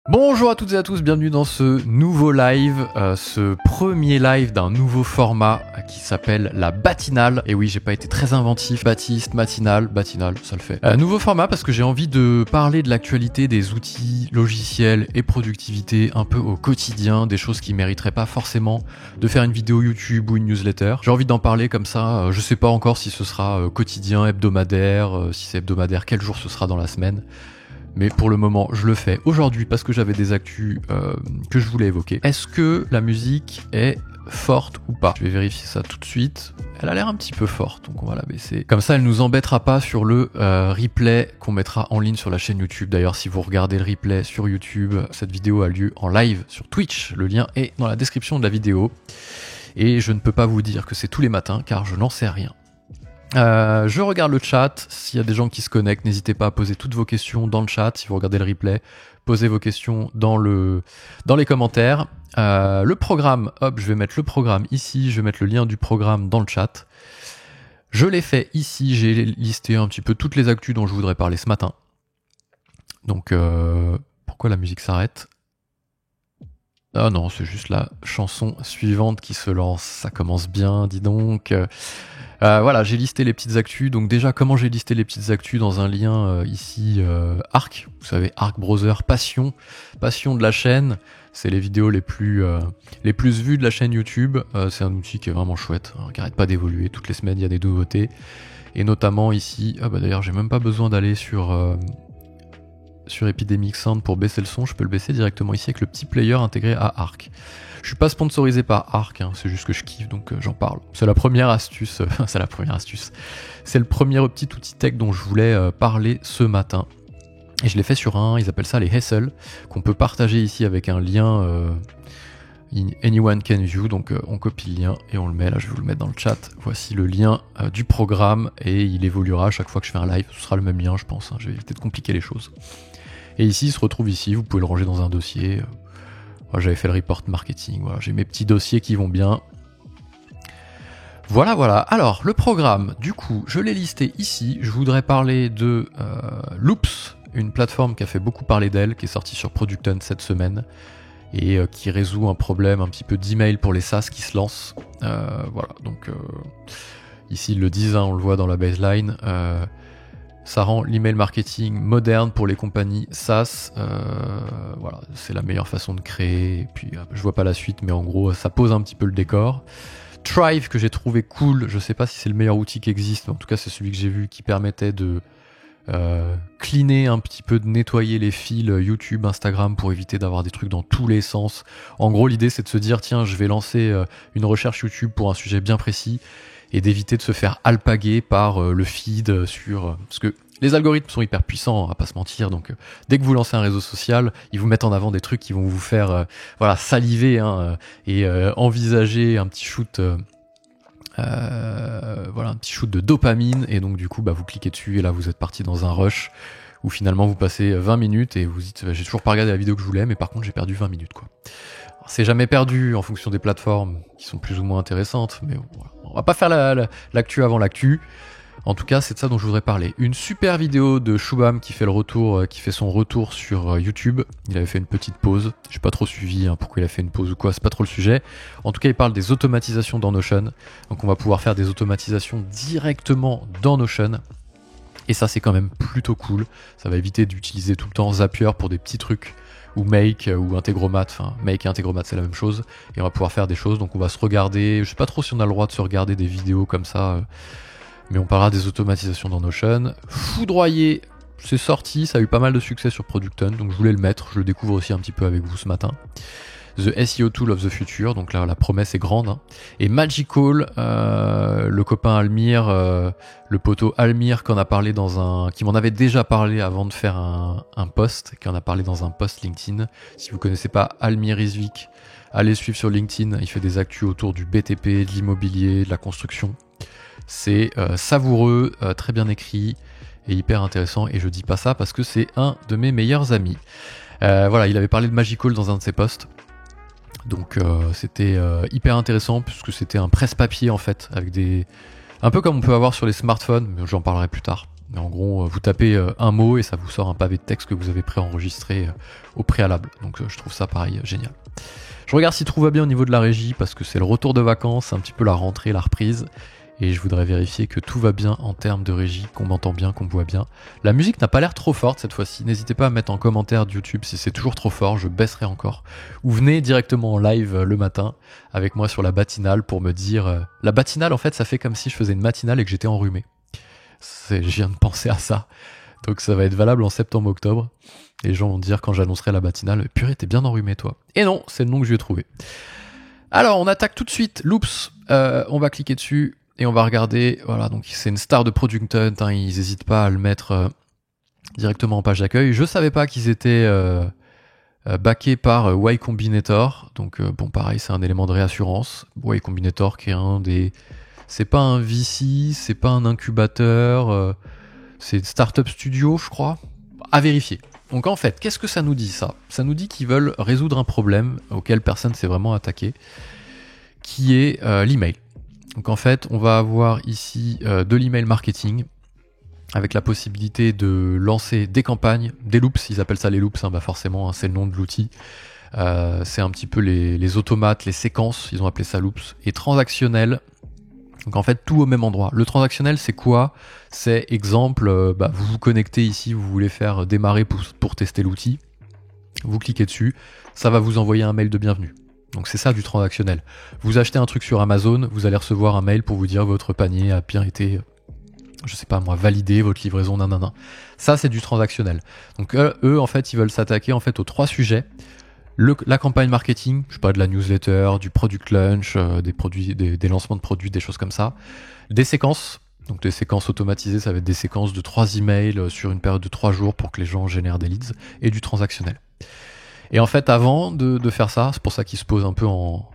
Bonjour à toutes et à tous, bienvenue dans ce nouveau live, ce premier live d'un nouveau format qui s'appelle la Batinale. Et oui, j'ai pas été très inventif, Baptiste, matinale, ça le fait. Nouveau format parce que j'ai envie de parler de l'actualité des outils, logiciels et productivité un peu au quotidien, des choses qui mériteraient pas forcément de faire une vidéo YouTube ou une newsletter. J'ai envie d'en parler comme ça, je sais pas encore si ce sera quotidien, hebdomadaire, si c'est hebdomadaire, quel jour ce sera dans la semaine. Mais pour le moment, je le fais aujourd'hui parce que j'avais des actus que je voulais évoquer. Est-ce que la musique est forte ou pas ? Je vais vérifier ça tout de suite. Elle a l'air un petit peu forte, donc on va la baisser. Comme ça, elle nous embêtera pas sur le replay qu'on mettra en ligne sur la chaîne YouTube. D'ailleurs, si vous regardez le replay sur YouTube, cette vidéo a lieu en live sur Twitch. Le lien est dans la description de la vidéo. Et je ne peux pas vous dire que c'est tous les matins, car je n'en sais rien. Je regarde le chat, s'il y a des gens qui se connectent, n'hésitez pas à poser toutes vos questions dans le chat. Si vous regardez le replay, posez vos questions dans les commentaires. Le programme, hop, je vais mettre le programme ici, je vais mettre le lien du programme dans le chat. Je l'ai fait ici, j'ai listé un petit peu toutes les actus dont je voudrais parler ce matin. Donc, pourquoi la musique s'arrête ? Ah non, c'est juste la chanson suivante qui se lance, ça commence bien, dis donc. Voilà, j'ai listé les petites actus. Donc déjà, comment j'ai listé les petites actus dans un lien ici Arc. Vous savez, Arc Browser, passion de la chaîne. C'est les vidéos les plus vues de la chaîne YouTube. C'est un outil qui est vraiment chouette, hein, qui arrête pas d'évoluer. Toutes les semaines, il y a des nouveautés. Et notamment ici, d'ailleurs, j'ai même pas besoin d'aller sur Epidemic Sound pour baisser le son. Je peux le baisser directement ici avec le petit player intégré à Arc. Je suis pas sponsorisé par Arc, hein, c'est juste que je kiffe, donc j'en parle. C'est la première astuce. C'est le premier petit outil tech dont je voulais parler ce matin. Et je l'ai fait sur ils appellent ça les Hessel, qu'on peut partager ici avec un lien Anyone Can View. Donc on copie le lien et on le met, là je vais vous le mettre dans le chat. Voici le lien du programme et il évoluera à chaque fois que je fais un live. Ce sera le même lien, je pense, hein. Je vais éviter de compliquer les choses. Et ici, il se retrouve ici, vous pouvez le ranger dans un dossier. J'avais fait le report marketing, voilà, j'ai mes petits dossiers qui vont bien. Voilà. Alors, le programme, du coup, je l'ai listé ici. Je voudrais parler de Loops, une plateforme qui a fait beaucoup parler d'elle, qui est sortie sur Product Hunt cette semaine, et qui résout un problème un petit peu d'email pour les SaaS qui se lancent. Voilà, donc ici, ils le disent, hein, on le voit dans la baseline. Ça rend l'email marketing moderne pour les compagnies SaaS. Voilà, c'est la meilleure façon de créer. Et puis, je vois pas la suite, mais en gros, ça pose un petit peu le décor. Thrive, que j'ai trouvé cool. Je sais pas si c'est le meilleur outil qui existe, mais en tout cas, c'est celui que j'ai vu qui permettait de cleaner un petit peu, de nettoyer les fils YouTube, Instagram pour éviter d'avoir des trucs dans tous les sens. En gros, l'idée, c'est de se dire, tiens, je vais lancer une recherche YouTube pour un sujet bien précis, et d'éviter de se faire alpaguer par le feed parce que les algorithmes sont hyper puissants, on va pas se mentir, donc dès que vous lancez un réseau social, ils vous mettent en avant des trucs qui vont vous faire saliver, hein, et envisager un petit shoot un petit shoot de dopamine, et donc du coup vous cliquez dessus et là vous êtes parti dans un rush où finalement vous passez 20 minutes et vous dites j'ai toujours pas regardé la vidéo que je voulais, mais par contre j'ai perdu 20 minutes quoi. C'est jamais perdu en fonction des plateformes qui sont plus ou moins intéressantes, mais voilà. On va pas faire l'actu avant l'actu. En tout cas, c'est de ça dont je voudrais parler. Une super vidéo de Shubham qui fait son retour sur YouTube. Il avait fait une petite pause. J'ai pas trop suivi pourquoi il a fait une pause ou quoi, c'est pas trop le sujet. En tout cas, il parle des automatisations dans Notion. Donc on va pouvoir faire des automatisations directement dans Notion. Et ça, c'est quand même plutôt cool. Ça va éviter d'utiliser tout le temps Zapier pour des petits trucs, ou Make, ou Integromat. Enfin, Make et Integromat, c'est la même chose. Et on va pouvoir faire des choses. Donc on va se regarder. Je sais pas trop si on a le droit de se regarder des vidéos comme ça. Mais on parlera des automatisations dans Notion. Foudroyer, c'est sorti. Ça a eu pas mal de succès sur Product Hunt. Donc je voulais le mettre. Je le découvre aussi un petit peu avec vous ce matin. The SEO Tool of the Future, donc là la promesse est grande, hein. Et Magical, le copain Almir, le poteau Almir qui m'en avait déjà parlé avant de faire un post, qui en a parlé dans un post LinkedIn. Si vous connaissez pas Almir Isvik, allez suivre sur LinkedIn, il fait des actus autour du BTP, de l'immobilier, de la construction. C'est savoureux, très bien écrit et hyper intéressant, et je dis pas ça parce que c'est un de mes meilleurs amis. Voilà, il avait parlé de Magical dans un de ses posts. Donc c'était hyper intéressant puisque c'était un presse-papier en fait, avec un peu comme on peut avoir sur les smartphones, mais j'en parlerai plus tard. Mais en gros, vous tapez un mot et ça vous sort un pavé de texte que vous avez préenregistré au préalable. Donc je trouve ça pareil génial. Je regarde si tout va bien au niveau de la régie parce que c'est le retour de vacances, c'est un petit peu la rentrée, la reprise. Et je voudrais vérifier que tout va bien en termes de régie, qu'on m'entend bien, qu'on me voit bien. La musique n'a pas l'air trop forte cette fois-ci. N'hésitez pas à mettre en commentaire de YouTube si c'est toujours trop fort, je baisserai encore. Ou venez directement en live le matin avec moi sur la batinale pour me dire... La batinale, en fait, ça fait comme si je faisais une matinale et que j'étais enrhumé. Je viens de penser à ça. Donc ça va être valable en septembre-octobre. Et les gens vont dire quand j'annoncerai la batinale, purée, t'es bien enrhumé toi. Et non, c'est le nom que je lui ai trouvé. Alors, on attaque tout de suite Loops. On va cliquer dessus. Et on va regarder, voilà, donc c'est une star de Product Hunt, hein, ils n'hésitent pas à le mettre directement en page d'accueil. Je savais pas qu'ils étaient backés par Y Combinator, donc bon pareil, c'est un élément de réassurance. Y Combinator qui est un des... C'est pas un VC, c'est pas un incubateur, c'est Startup Studio je crois, à vérifier. Donc en fait, qu'est-ce que ça nous dit ça ? Ça nous dit qu'ils veulent résoudre un problème auquel personne s'est vraiment attaqué, qui est l'email. Donc en fait, on va avoir ici de l'email marketing avec la possibilité de lancer des campagnes, des loops, ils appellent ça les loops, hein, bah forcément, hein, c'est le nom de l'outil. C'est un petit peu les automates, les séquences, ils ont appelé ça loops, et transactionnel. Donc en fait, tout au même endroit. Le transactionnel, c'est quoi ? C'est exemple, vous vous connectez ici, vous voulez faire démarrer pour tester l'outil, vous cliquez dessus, ça va vous envoyer un mail de bienvenue. Donc c'est ça du transactionnel. Vous achetez un truc sur Amazon, vous allez recevoir un mail pour vous dire votre panier a bien été, je sais pas moi, validé, votre livraison, nanana. Ça c'est du transactionnel. Donc eux en fait ils veulent s'attaquer en fait aux 3 sujets. La campagne marketing, je sais pas, de la newsletter, du product launch, des lancements de produits, des choses comme ça. Des séquences, donc des séquences automatisées, ça va être des séquences de 3 emails sur une période de 3 jours pour que les gens génèrent des leads, et du transactionnel. Et en fait, avant de faire ça, c'est pour ça qu'il se pose un peu en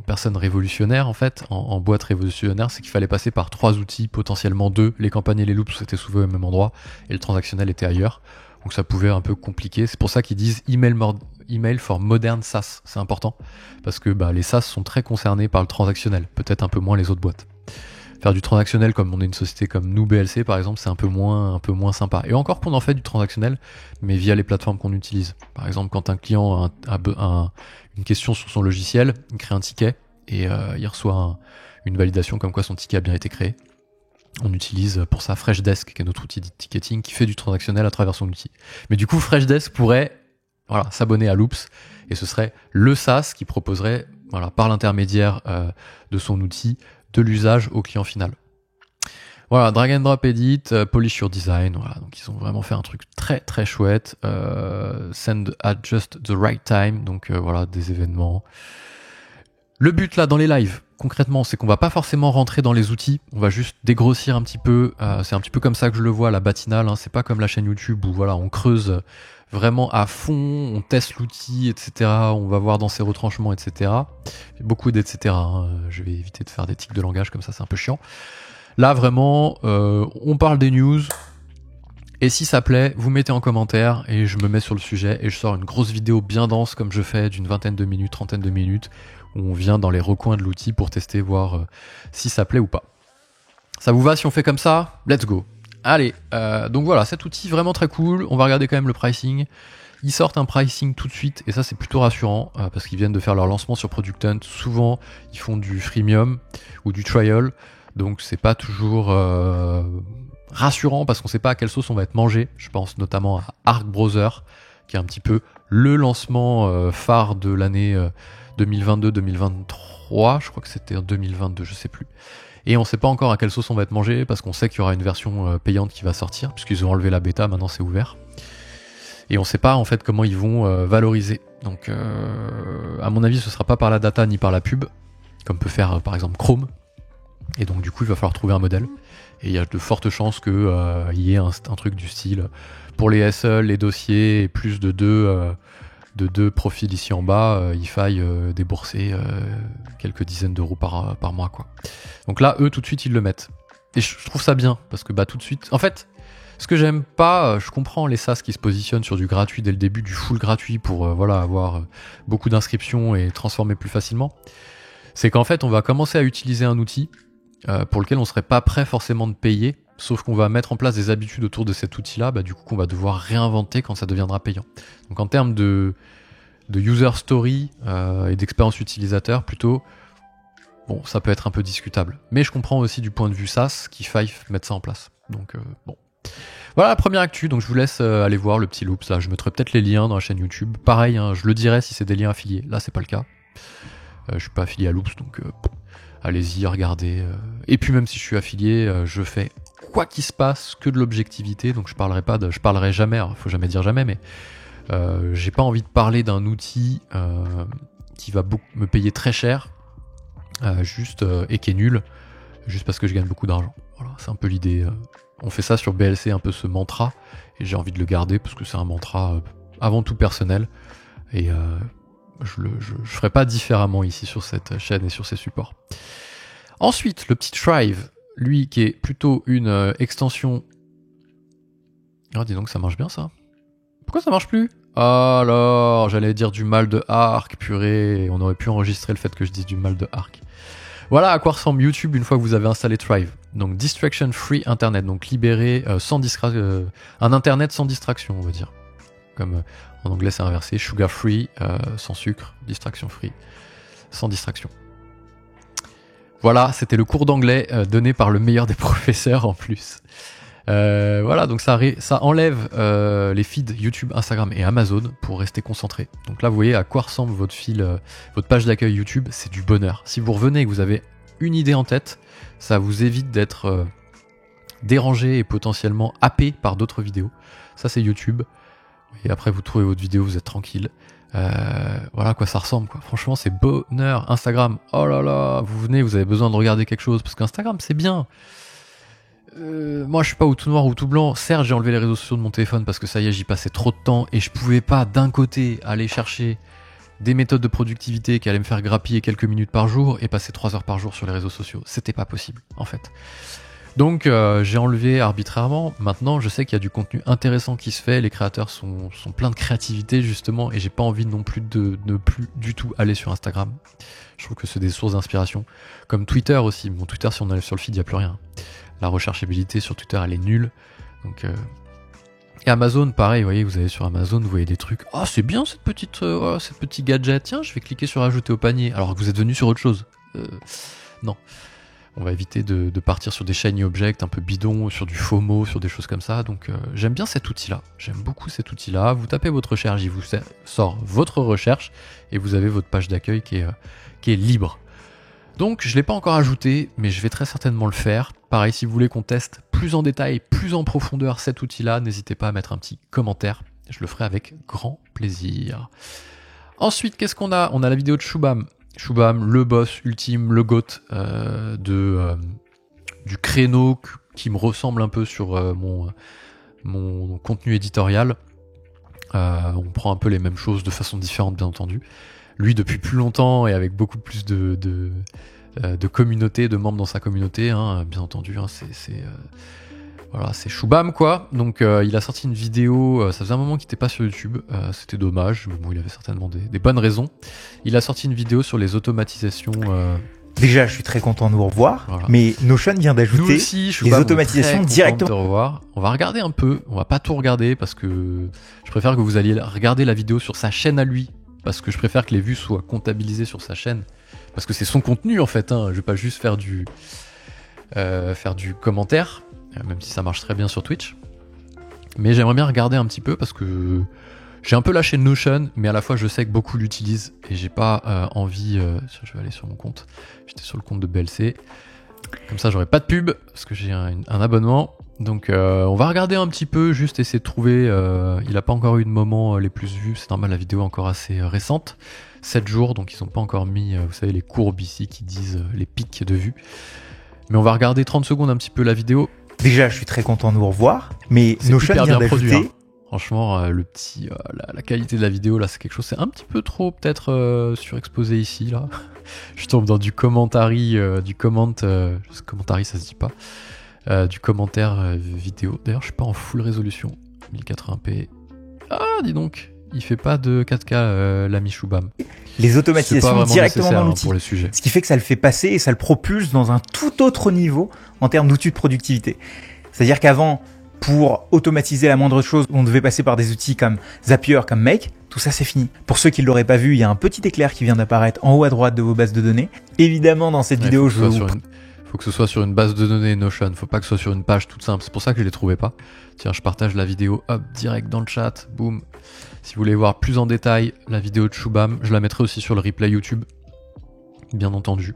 personne révolutionnaire, en fait, en boîte révolutionnaire, c'est qu'il fallait passer par 3 outils, potentiellement 2. Les campagnes et les loops étaient souvent au même endroit, et le transactionnel était ailleurs. Donc ça pouvait un peu compliquer. C'est pour ça qu'ils disent email for modern SaaS. C'est important, parce que les SaaS sont très concernés par le transactionnel, peut-être un peu moins les autres boîtes. Faire du transactionnel comme on est une société comme nous BLC par exemple, c'est un peu moins sympa. Et encore qu'on en fait du transactionnel, mais via les plateformes qu'on utilise. Par exemple, quand un client a une question sur son logiciel, il crée un ticket et il reçoit une validation comme quoi son ticket a bien été créé. On utilise pour ça Freshdesk, qui est notre outil de ticketing, qui fait du transactionnel à travers son outil. Mais du coup, Freshdesk pourrait s'abonner à Loops, et ce serait le SaaS qui proposerait, par l'intermédiaire de son outil, de l'usage au client final. Voilà, drag and drop edit, polish your design, voilà, donc ils ont vraiment fait un truc très très chouette. Send at just the right time, donc des événements. Le but là dans les lives, concrètement, c'est qu'on va pas forcément rentrer dans les outils, on va juste dégrossir un petit peu, c'est un petit peu comme ça que je le vois, la batinale, hein, c'est pas comme la chaîne YouTube où on creuse vraiment à fond, on teste l'outil, etc. On va voir dans ses retranchements, etc. Beaucoup d'etc. Hein. Je vais éviter de faire des tics de langage comme ça, c'est un peu chiant. Là, vraiment, on parle des news. Et si ça plaît, vous mettez en commentaire et je me mets sur le sujet et je sors une grosse vidéo bien dense comme je fais d'une 20aine de minutes, 30aine de minutes, où on vient dans les recoins de l'outil pour tester, voir si ça plaît ou pas. Ça vous va si on fait comme ça ? Let's go. Allez, donc voilà, cet outil vraiment très cool. On va regarder quand même le pricing. Ils sortent un pricing tout de suite et ça c'est plutôt rassurant parce qu'ils viennent de faire leur lancement sur Product Hunt. Souvent ils font du freemium ou du trial, donc c'est pas toujours rassurant parce qu'on sait pas à quelle sauce on va être mangé. Je pense notamment à Arc Browser qui est un petit peu le lancement phare de l'année 2022-2023. Je crois que c'était en 2022, je sais plus. Et on sait pas encore à quelle sauce on va être mangé parce qu'on sait qu'il y aura une version payante qui va sortir puisqu'ils ont enlevé la bêta, maintenant c'est ouvert. Et on sait pas en fait comment ils vont valoriser. Donc à mon avis ce sera pas par la data ni par la pub, comme peut faire par exemple Chrome. Et donc du coup il va falloir trouver un modèle. Et il y a de fortes chances qu'il y ait un truc du style pour les SE, les dossiers et plus de deux profils ici en bas, il faille débourser quelques dizaines d'euros par mois, quoi. Donc là, eux, tout de suite, ils le mettent. Et je trouve ça bien, parce que tout de suite... En fait, ce que j'aime pas, je comprends les SaaS qui se positionnent sur du gratuit dès le début, du full gratuit pour avoir beaucoup d'inscriptions et transformer plus facilement. C'est qu'en fait, on va commencer à utiliser un outil pour lequel on serait pas prêt forcément de payer, sauf qu'on va mettre en place des habitudes autour de cet outil-là, du coup qu'on va devoir réinventer quand ça deviendra payant. Donc en termes de user story et d'expérience utilisateur plutôt, bon, ça peut être un peu discutable. Mais je comprends aussi du point de vue SaaS qu'il faille mettre ça en place. Donc bon. Voilà la première actu, donc je vous laisse aller voir le petit loops là. Je mettrai peut-être les liens dans la chaîne YouTube. Pareil, hein, je le dirai si c'est des liens affiliés. Là, c'est pas le cas. Je suis pas affilié à Loops, donc allez-y, regardez. Et puis même si je suis affilié, je fais quoi qu'il se passe que de l'objectivité. Donc je parlerai jamais. Alors, faut jamais dire jamais, mais j'ai pas envie de parler d'un outil qui va me payer très cher, et qui est nul, juste parce que je gagne beaucoup d'argent. Voilà, c'est un peu l'idée. On fait ça sur BLC, un peu ce mantra, et j'ai envie de le garder parce que c'est un mantra avant tout personnel, et je ferai pas différemment ici sur cette chaîne et sur ces supports. Ensuite, le petit Thrive, lui qui est plutôt une extension... Ah, dis donc, ça marche bien ça. Pourquoi ça marche plus? Alors, j'allais dire du mal de Arc, purée, on aurait pu enregistrer le fait que je dise du mal de Arc. Voilà à quoi ressemble YouTube une fois que vous avez installé Thrive. Donc distraction free internet, donc libéré un internet sans distraction, on va dire. Comme en anglais c'est inversé, sugar free, sans sucre, distraction free, sans distraction. Voilà, c'était le cours d'anglais donné par le meilleur des professeurs en plus. Voilà, donc ça enlève les feeds YouTube, Instagram et Amazon pour rester concentré. Donc là, vous voyez à quoi ressemble votre votre page d'accueil YouTube, c'est du bonheur. Si vous revenez et que vous avez une idée en tête, ça vous évite d'être dérangé et potentiellement happé par d'autres vidéos. Ça, c'est YouTube. Et après, vous trouvez votre vidéo, vous êtes tranquille. Voilà à quoi ça ressemble, quoi. Franchement, c'est bonheur. Instagram, oh là là, vous venez, vous avez besoin de regarder quelque chose, parce qu'Instagram, c'est bien. Moi je suis pas ou tout noir ou tout blanc. Certes, j'ai enlevé les réseaux sociaux de mon téléphone parce que ça y est, j'y passais trop de temps et je pouvais pas d'un côté aller chercher des méthodes de productivité qui allaient me faire grappiller quelques minutes par jour et passer 3 heures par jour sur les réseaux sociaux. C'était pas possible en fait. Donc j'ai enlevé arbitrairement. Maintenant je sais qu'il y a du contenu intéressant qui se fait, les créateurs sont pleins de créativité justement, et j'ai pas envie non plus de ne plus du tout aller sur Instagram. Je trouve que c'est des sources d'inspiration. Comme Twitter aussi. Mon Twitter, si on enlève sur le feed, il n'y a plus rien. La recherchabilité sur Twitter, elle est nulle. Donc, et Amazon, pareil, vous voyez, vous allez sur Amazon, vous voyez des trucs. Ah, c'est bien cette petit gadget. Tiens, je vais cliquer sur ajouter au panier. Alors que vous êtes venu sur autre chose. Non. On va éviter de partir sur des shiny objects un peu bidons, sur du FOMO, sur des choses comme ça. Donc, j'aime bien cet outil-là. J'aime beaucoup cet outil-là. Vous tapez votre recherche, il vous sort votre recherche et vous avez votre page d'accueil qui est libre. Donc je ne l'ai pas encore ajouté, mais je vais très certainement le faire. Pareil, si vous voulez qu'on teste plus en détail, plus en profondeur cet outil-là, n'hésitez pas à mettre un petit commentaire. Je le ferai avec grand plaisir. Ensuite, qu'est-ce qu'on a? On a la vidéo de Shubham. Shubham, le boss ultime, le GOAT du créneau qui me ressemble un peu sur mon contenu éditorial. On prend un peu les mêmes choses de façon différente, bien entendu. Lui depuis plus longtemps et avec beaucoup plus de communauté, de membres dans sa communauté, hein, bien entendu, hein, c'est Shubham quoi. Donc il a sorti une vidéo, ça faisait un moment qu'il n'était pas sur YouTube, c'était dommage, mais bon, il avait certainement des bonnes raisons. Il a sorti une vidéo sur les automatisations. Déjà, je suis très content de vous revoir, voilà. Mais Notion vient d'ajouter les automatisations directement. De revoir. On va regarder un peu, on va pas tout regarder parce que je préfère que vous alliez regarder la vidéo sur sa chaîne à lui. Parce que je préfère que les vues soient comptabilisées sur sa chaîne. Parce que c'est son contenu en fait. Hein. Je vais pas juste faire du commentaire. Même si ça marche très bien sur Twitch. Mais j'aimerais bien regarder un petit peu parce que j'ai un peu lâché Notion. Mais à la fois je sais que beaucoup l'utilisent. Et j'ai pas envie... je vais aller sur mon compte. J'étais sur le compte de BLC. Comme ça j'aurai pas de pub. Parce que j'ai un abonnement. Donc on va regarder un petit peu, juste essayer de trouver, il n'a pas encore eu de moment les plus vus, c'est normal, la vidéo est encore assez récente, 7 jours, donc ils n'ont pas encore mis, vous savez, les courbes ici qui disent les pics de vues. Mais on va regarder 30 secondes un petit peu la vidéo. Déjà, je suis très content de vous revoir, mais Notion vient d'ajouter... Produit, hein. Franchement, la qualité de la vidéo, là, c'est quelque chose, c'est un petit peu trop peut-être surexposé ici, là. Je tombe dans du commentary, commentary, ça se dit pas. Du commentaire vidéo. D'ailleurs, je suis pas en full résolution. 1080p. Ah, dis donc, il fait pas de 4K l'ami Shubham. Les automatisations directement dans l'outil. Pour le sujet. Ce qui fait que ça le fait passer et ça le propulse dans un tout autre niveau en termes d'outils de productivité. C'est-à-dire qu'avant, pour automatiser la moindre chose, on devait passer par des outils comme Zapier, comme Make. Tout ça, c'est fini. Pour ceux qui ne l'auraient pas vu, il y a un petit éclair qui vient d'apparaître en haut à droite de vos bases de données. Évidemment, dans cette vidéo, faut que ce soit sur une base de données Notion. Faut pas que ce soit sur une page toute simple. C'est pour ça que je les trouvais pas. Tiens, je partage la vidéo, hop, direct dans le chat. Boum. Si vous voulez voir plus en détail la vidéo de Shubham, je la mettrai aussi sur le replay YouTube. Bien entendu.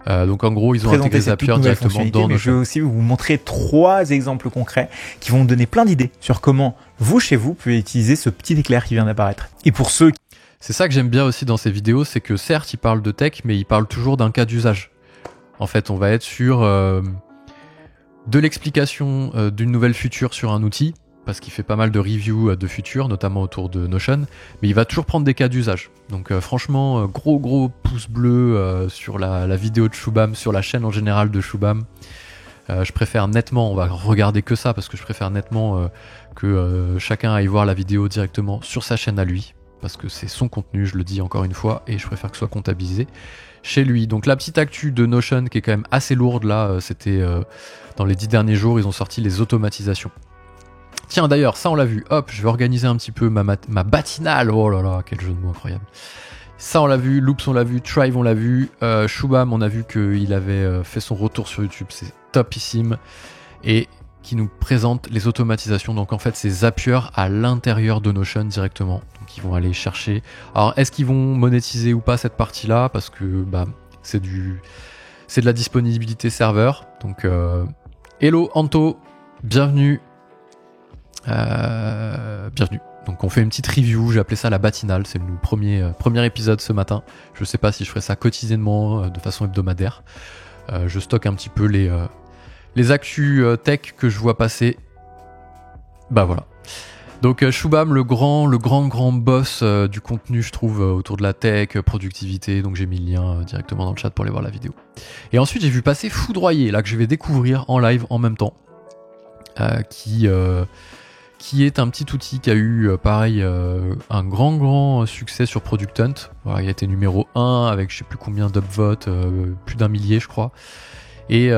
Donc en gros, ils ont intégré Zapier directement dans Notion. Je vais aussi vous montrer 3 exemples concrets qui vont vous donner plein d'idées sur comment vous, chez vous, pouvez utiliser ce petit éclair qui vient d'apparaître. Et pour ceux... C'est ça que j'aime bien aussi dans ces vidéos, c'est que certes, ils parlent de tech, mais ils parlent toujours d'un cas d'usage. En fait, on va être sur de l'explication d'une nouvelle feature sur un outil, parce qu'il fait pas mal de reviews de features, notamment autour de Notion, mais il va toujours prendre des cas d'usage. Donc franchement, gros pouce bleu sur la vidéo de Shubham, sur la chaîne en général de Shubham. Je préfère nettement, on va regarder que ça, parce que je préfère nettement que chacun aille voir la vidéo directement sur sa chaîne à lui, parce que c'est son contenu, je le dis encore une fois, et je préfère que ce soit comptabilisé chez lui. Donc la petite actu de Notion qui est quand même assez lourde là, c'était dans les 10 derniers jours, ils ont sorti les automatisations. Tiens d'ailleurs, ça on l'a vu, hop, je vais organiser un petit peu ma batinale, oh là là, quel jeu de mots incroyable. Ça on l'a vu, Loops on l'a vu, Thrive on l'a vu, Shubham on a vu qu'il avait fait son retour sur YouTube, c'est topissime, et qui nous présente les automatisations, donc en fait c'est Zapier à l'intérieur de Notion directement, donc ils vont aller chercher. Alors est-ce qu'ils vont monétiser ou pas cette partie-là, parce que c'est de la disponibilité serveur, donc hello Anto, bienvenue. Bienvenue. Donc on fait une petite review, j'ai appelé ça la batinale, c'est le premier épisode ce matin. Je sais pas si je ferai ça quotidiennement, de façon hebdomadaire. Je stocke un petit peu les actus tech que je vois passer. Bah voilà. Donc Shubham, le grand boss du contenu, je trouve, autour de la tech, productivité. Donc j'ai mis le lien directement dans le chat pour aller voir la vidéo. Et ensuite j'ai vu passer Foudroyer, là que je vais découvrir en live en même temps, qui est un petit outil qui a eu pareil un grand succès sur Product Hunt. Voilà, il a été numéro 1 avec je sais plus combien d'upvotes, plus d'1 millier je crois. Et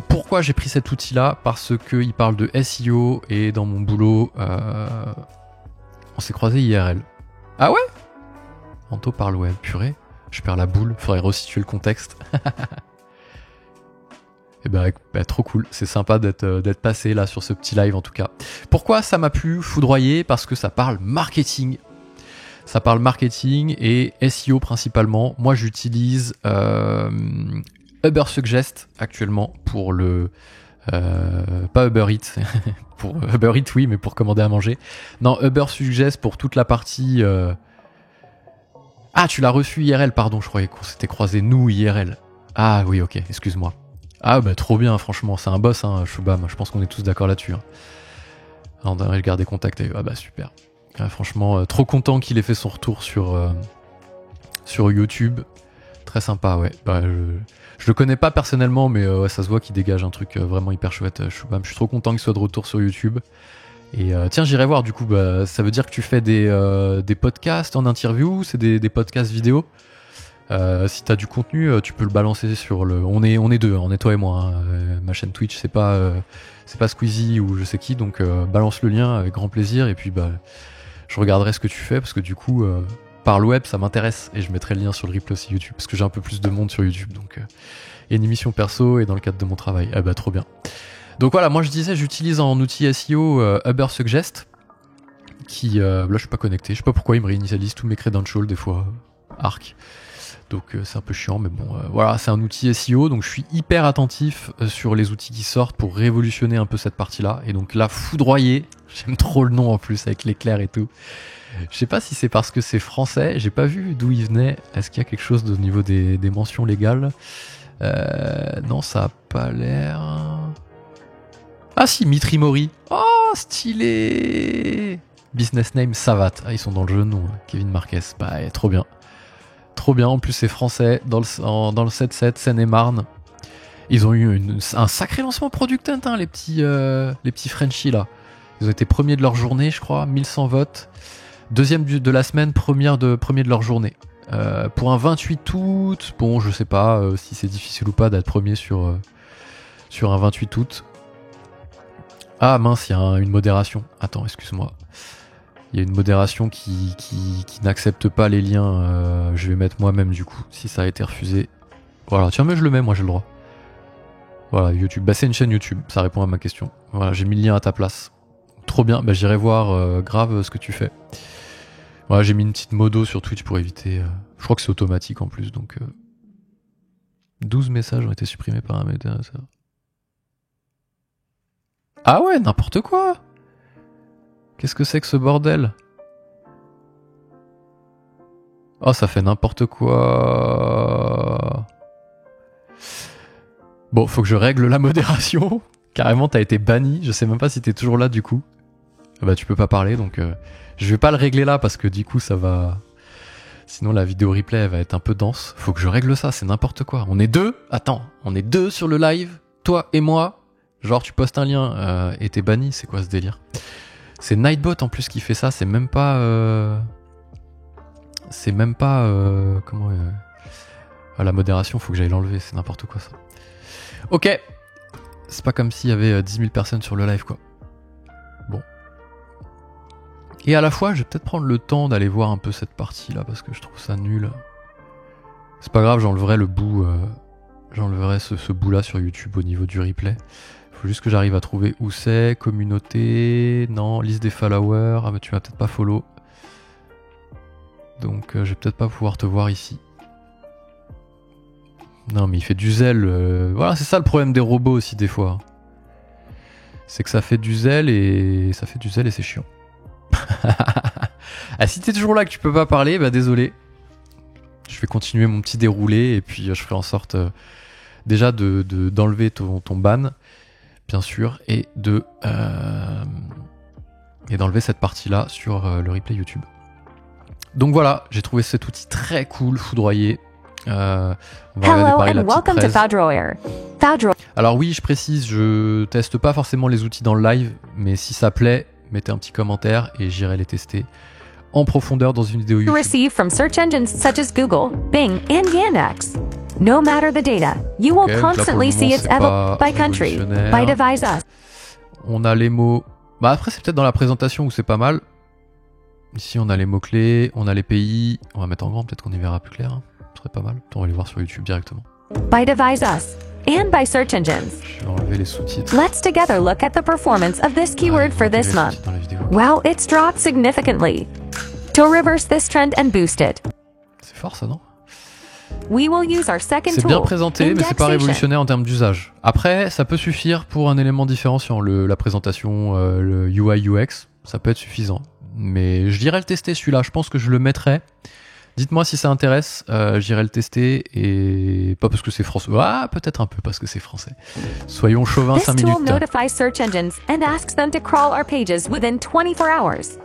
pourquoi j'ai pris cet outil là? Parce qu'il parle de SEO, et dans mon boulot on s'est croisé IRL. Ah ouais? Anto parle web, purée, je perds la boule, faudrait resituer le contexte. Et trop cool, c'est sympa d'être passé là sur ce petit live en tout cas. Pourquoi ça m'a pu foudroyer? Parce que ça parle marketing. Ça parle marketing et SEO principalement. Moi j'utilise Ubersuggest actuellement pour le... pas Uber Eats, pour Uber Eats oui, mais pour commander à manger. Non, Ubersuggest pour toute la partie... Ah, tu l'as reçu IRL, pardon, je croyais qu'on s'était croisé nous IRL. Ah oui, ok, excuse-moi. Ah trop bien, franchement, c'est un boss, hein, Shubham, je pense qu'on est tous d'accord là-dessus. Hein. On devrait garder contact avec eux. Super. Franchement, trop content qu'il ait fait son retour sur YouTube. Très sympa, ouais. Je le connais pas personnellement, mais ça se voit qu'il dégage un truc vraiment hyper chouette, Shubham. Je suis trop content qu'il soit de retour sur YouTube. Et tiens, j'irai voir du coup, ça veut dire que tu fais des podcasts en interview, c'est des podcasts vidéo. Si t'as du contenu, tu peux le balancer sur le... On est deux, on est toi et moi. Hein. Ma chaîne Twitch, c'est pas Squeezie ou je sais qui, donc balance le lien avec grand plaisir. Et puis je regarderai ce que tu fais, parce que du coup, par le web, ça m'intéresse. Et je mettrai le lien sur le replay aussi YouTube, parce que j'ai un peu plus de monde sur YouTube. Donc, et une émission perso et dans le cadre de mon travail. Trop bien. Donc voilà, moi je disais, j'utilise en outil SEO Ubersuggest, qui... là, je suis pas connecté. Je sais pas pourquoi il me réinitialise tous mes credentials des fois. Arc. Donc c'est un peu chiant, mais bon, voilà, c'est un outil SEO, donc je suis hyper attentif sur les outils qui sortent pour révolutionner un peu cette partie-là. Et donc là, Foudroyer, j'aime trop le nom en plus, avec l'éclair et tout. Je sais pas si c'est parce que c'est français, j'ai pas vu d'où il venait. Est-ce qu'il y a quelque chose au niveau des mentions légales? Non, ça a pas l'air... Ah si, Mitrimori. Oh, stylé! Business name, Savat. Ah, ils sont dans le jeu, non, Kevin Marquez. Trop bien. Trop bien, en plus c'est français, dans le 7-7, Seine-et-Marne. Ils ont eu un sacré lancement Product Hunt, hein, les petits Frenchies là. Ils ont été premiers de leur journée, je crois, 1100 votes. Deuxième de la semaine, premier de leur journée. Pour un 28 août, bon, je sais pas si c'est difficile ou pas d'être premier sur un 28 août. Ah mince, il y a une modération. Attends, excuse-moi. Il y a une modération qui n'accepte pas les liens. Je vais mettre moi-même du coup, si ça a été refusé. Voilà, tiens, mais je le mets, moi j'ai le droit. Voilà, YouTube. Bah, c'est une chaîne YouTube, ça répond à ma question. Voilà, j'ai mis le lien à ta place. Trop bien, bah, j'irai voir grave ce que tu fais. Voilà, j'ai mis une petite modo sur Twitch pour éviter. Je crois que c'est automatique en plus, donc. 12 messages ont été supprimés par un modérateur. Ah ouais, n'importe quoi! Qu'est-ce que c'est que ce bordel? Oh, ça fait n'importe quoi. Bon, faut que je règle la modération. Carrément, t'as été banni. Je sais même pas si t'es toujours là du coup. Bah, tu peux pas parler, donc je vais pas le régler là parce que du coup, ça va. Sinon, la vidéo replay elle va être un peu dense. Faut que je règle ça, c'est n'importe quoi. On est deux. Attends, on est deux sur le live, toi et moi. Genre, tu postes un lien et t'es banni. C'est quoi ce délire? C'est Nightbot en plus qui fait ça. C'est même pas. Comment. La modération, faut que j'aille l'enlever. C'est n'importe quoi ça. Ok. C'est pas comme s'il y avait 10 000 personnes sur le live, quoi. Bon. Et à la fois, je vais peut-être prendre le temps d'aller voir un peu cette partie-là, parce que je trouve ça nul. C'est pas grave, j'enleverai le bout... j'enleverai ce bout-là sur YouTube au niveau du replay. Faut juste que j'arrive à trouver où c'est. Communauté... Non, liste des followers... Ah mais tu vas peut-être pas follow. Donc je vais peut-être pas pouvoir te voir ici. Non mais il fait du zèle. Voilà, c'est ça le problème des robots aussi des fois. C'est que ça fait du zèle et c'est chiant. Ah, si t'es toujours là que tu peux pas parler, bah désolé. Je vais continuer mon petit déroulé et puis je ferai en sorte déjà d'enlever ton ban, bien sûr, et d'enlever cette partie-là sur le replay YouTube. Donc voilà, j'ai trouvé cet outil très cool, foudroyé. On va Hello regarder and welcome to Foudroyer. Alors oui, je précise, je teste pas forcément les outils dans le live, mais si ça plaît, mettez un petit commentaire et j'irai les tester en profondeur dans une vidéo YouTube. Receive from search engines such as Google, Bing, and Yandex. No matter the data, you will constantly see its by country, by device us. On a les mots. Bah après c'est peut-être dans la présentation où c'est pas mal. Ici on a les mots-clés, on a les pays. On va mettre en grand, peut-être qu'on y verra plus clair. Hein. Ce serait pas mal. On va les voir sur YouTube directement. By device us and by search engines. Je vais enlever les sous-titres. Let's together look at the performance of this keyword for this month. Wow, it's dropped significantly. To reverse this trend and boost it. C'est fort ça, non? We will use our second tool. C'est bien présenté, mais c'est pas révolutionnaire en termes d'usage. Après, ça peut suffire pour un élément différenciant. La présentation, le UI UX, ça peut être suffisant. Mais je dirais le tester celui-là. Je pense que je le mettrai. Dites-moi si ça intéresse. J'irai le tester et pas parce que c'est français. Ah, peut-être un peu parce que c'est français. Soyons chauvins 5 minutes. This tool notifies search engines and asks them to crawl our pages within 24 hours.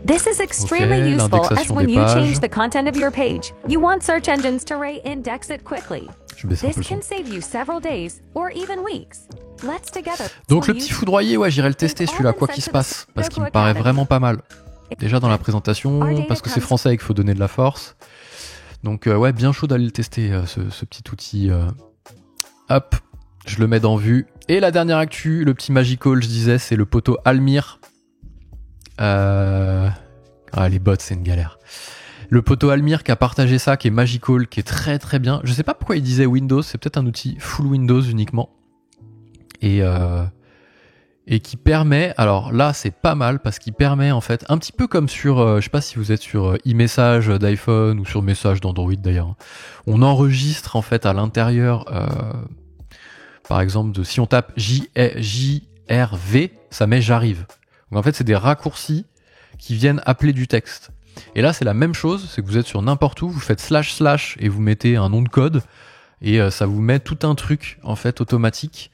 This is extremely useful as when you change the content of your page, you want search engines to re-index it quickly. This can save you several days or even weeks. Let's together. Donc le petit foudroyer, ouais, j'irai le tester celui-là, quoi qu'il se passe, parce qu'il me paraît vraiment pas mal. Déjà dans la présentation, parce que c'est français et qu'il faut donner de la force. Donc ouais, bien chaud d'aller le tester, ce petit outil. Hop, je le mets dans vue. Et la dernière actu, le petit Magical, je disais, c'est le poteau Almir. Les bots, c'est une galère. Le poteau Almir qui a partagé ça, qui est Magical, qui est très très bien. Je sais pas pourquoi il disait Windows, c'est peut-être un outil full Windows uniquement. Et qui permet, alors là c'est pas mal parce qu'il permet en fait, un petit peu comme sur, je sais pas si vous êtes sur e-message d'iPhone ou sur message d'Android d'ailleurs, on enregistre en fait à l'intérieur, par exemple, si on tape JRV, ça met j'arrive. Donc en fait c'est des raccourcis qui viennent appeler du texte. Et là c'est la même chose, c'est que vous êtes sur n'importe où, vous faites / et vous mettez un nom de code et ça vous met tout un truc en fait automatique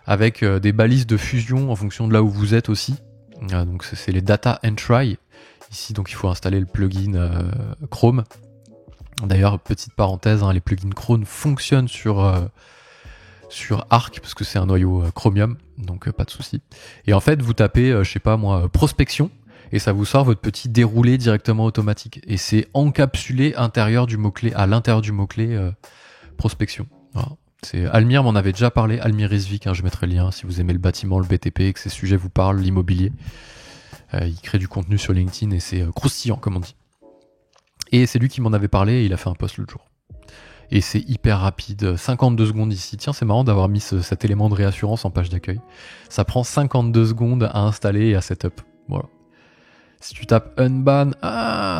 avec des balises de fusion en fonction de là où vous êtes aussi. Donc c'est les data entry ici, donc il faut installer le plugin Chrome. D'ailleurs petite parenthèse, les plugins Chrome fonctionnent sur Arc parce que c'est un noyau Chromium, donc pas de souci. Et en fait vous tapez, je sais pas moi, prospection et ça vous sort votre petit déroulé directement automatique. Et c'est encapsulé à l'intérieur du mot-clé prospection. Voilà. C'est Almir m'en avait déjà parlé, Almir Rizvik, hein, je mettrai le lien si vous aimez le bâtiment, le BTP, que ces sujets vous parlent, l'immobilier. Il crée du contenu sur LinkedIn et c'est croustillant comme on dit. Et c'est lui qui m'en avait parlé et il a fait un post l'autre jour. Et c'est hyper rapide, 52 secondes ici. Tiens, c'est marrant d'avoir mis cet élément de réassurance en page d'accueil. Ça prend 52 secondes à installer et à setup. Voilà. Si tu tapes unban,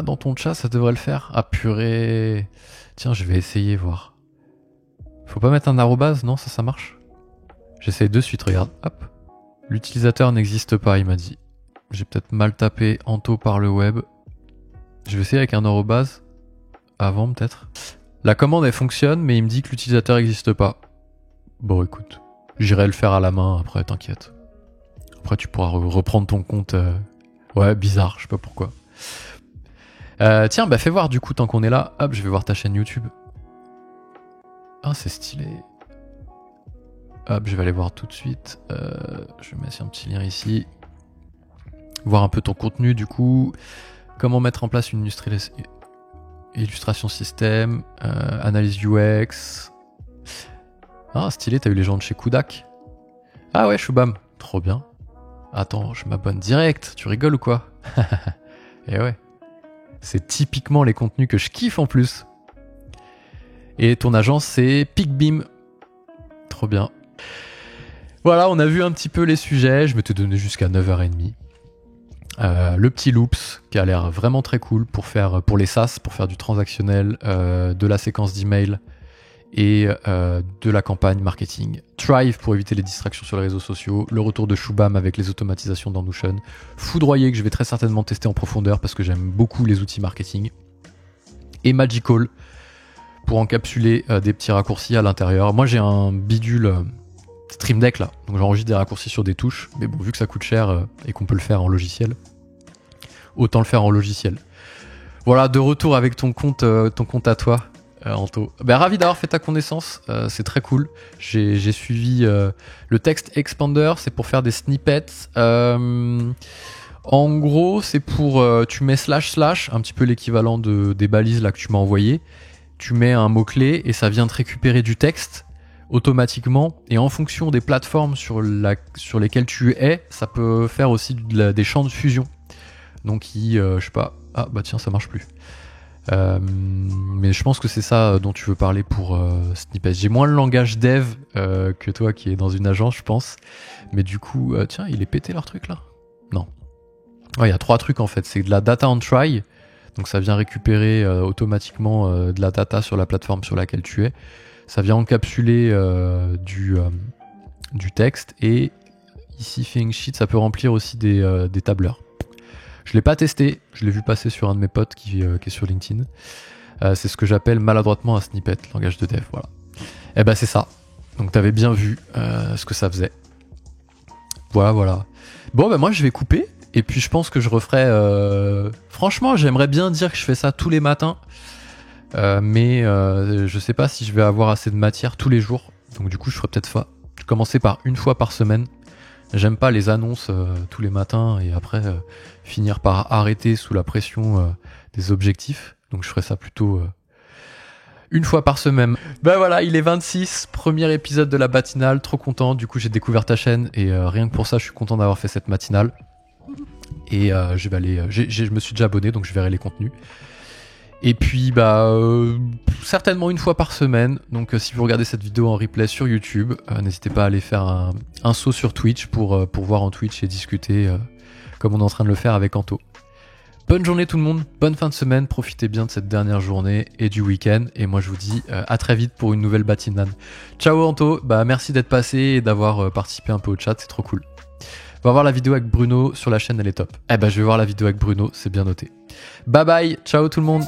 dans ton chat, ça devrait le faire. Ah purée. Tiens, je vais essayer, voir. Faut pas mettre un arrobase, non, ça marche. J'essaye de suite, regarde. Hop. L'utilisateur n'existe pas, il m'a dit. J'ai peut-être mal tapé Anto par le web. Je vais essayer avec un arrobase. Avant, peut-être. La commande, elle fonctionne, mais il me dit que l'utilisateur n'existe pas. Bon, écoute. J'irai le faire à la main, après, t'inquiète. Après, tu pourras reprendre ton compte. Ouais, bizarre, je sais pas pourquoi. Tiens, bah fais voir, du coup, tant qu'on est là. Hop, je vais voir ta chaîne YouTube. Ah, c'est stylé. Hop, je vais aller voir tout de suite. Je vais mettre un petit lien ici. Voir un peu ton contenu, du coup. Comment mettre en place une illustration système, analyse UX. Ah, stylé, t'as eu les gens de chez Kudak. Ah ouais, Shubham, trop bien. Attends, je m'abonne direct, tu rigoles ou quoi? Et ouais, c'est typiquement les contenus que je kiffe en plus. Et ton agence, c'est PicBeam. Trop bien. Voilà, on a vu un petit peu les sujets, je m'étais donné jusqu'à 9h30. Le petit Loops qui a l'air vraiment très cool pour les SaaS, pour faire du transactionnel, de la séquence d'email et de la campagne marketing. Thrive pour éviter les distractions sur les réseaux sociaux. Le retour de Shubham avec les automatisations dans Notion. Foudroyer que je vais très certainement tester en profondeur parce que j'aime beaucoup les outils marketing. Et Magical pour encapsuler des petits raccourcis à l'intérieur. Moi j'ai un bidule Stream Deck là, donc j'enregistre des raccourcis sur des touches, mais bon, vu que ça coûte cher et qu'on peut le faire en logiciel, autant le faire en logiciel. Voilà, de retour avec ton compte à toi, Anto. Ben, ravi d'avoir fait ta connaissance, c'est très cool. J'ai suivi le Text Expander, c'est pour faire des snippets. En gros, c'est pour tu mets // un petit peu l'équivalent des balises là que tu m'as envoyé. Tu mets un mot-clé et ça vient te récupérer du texte automatiquement, et en fonction des plateformes sur lesquelles tu es, ça peut faire aussi des champs de fusion. Donc je sais pas, ah bah tiens, ça marche plus. Mais je pense que c'est ça dont tu veux parler pour Snippet. J'ai moins le langage dev que toi qui est dans une agence, je pense. Mais du coup, tiens, il est pété leur truc là? Non. Ouais, il y a 3 trucs en fait. C'est de la data on try, donc ça vient récupérer automatiquement de la data sur la plateforme sur laquelle tu es. Ça vient encapsuler du texte, et ici Feeling Sheet, ça peut remplir aussi des tableurs. Je l'ai pas testé, je l'ai vu passer sur un de mes potes qui est sur LinkedIn. C'est ce que j'appelle maladroitement un snippet, langage de dev, voilà. Et ben c'est ça. Donc t'avais bien vu ce que ça faisait. Voilà. Bon ben moi je vais couper, et puis je pense que je referai... Franchement, j'aimerais bien dire que je fais ça tous les matins. Mais je sais pas si je vais avoir assez de matière tous les jours, donc du coup je ferai peut-être commencer par une fois par semaine. J'aime pas les annonces tous les matins et après finir par arrêter sous la pression des objectifs, donc je ferai ça plutôt une fois par semaine. Ben voilà, il est 26, premier épisode de la matinale, trop content. Du coup j'ai découvert ta chaîne et rien que pour ça je suis content d'avoir fait cette matinale. Et je vais aller, je me suis déjà abonné, donc je verrai les contenus. Et puis certainement une fois par semaine. Donc si vous regardez cette vidéo en replay sur YouTube, n'hésitez pas à aller faire un saut sur Twitch pour voir en Twitch et discuter comme on est en train de le faire avec Anto. Bonne journée tout le monde, bonne fin de semaine, profitez bien de cette dernière journée et du week-end. Et moi je vous dis à très vite pour une nouvelle matinale. Ciao Anto, merci d'être passé et d'avoir participé un peu au chat, c'est trop cool. On va voir la vidéo avec Bruno sur la chaîne, elle est top. Je vais voir la vidéo avec Bruno, c'est bien noté. Bye bye, ciao tout le monde.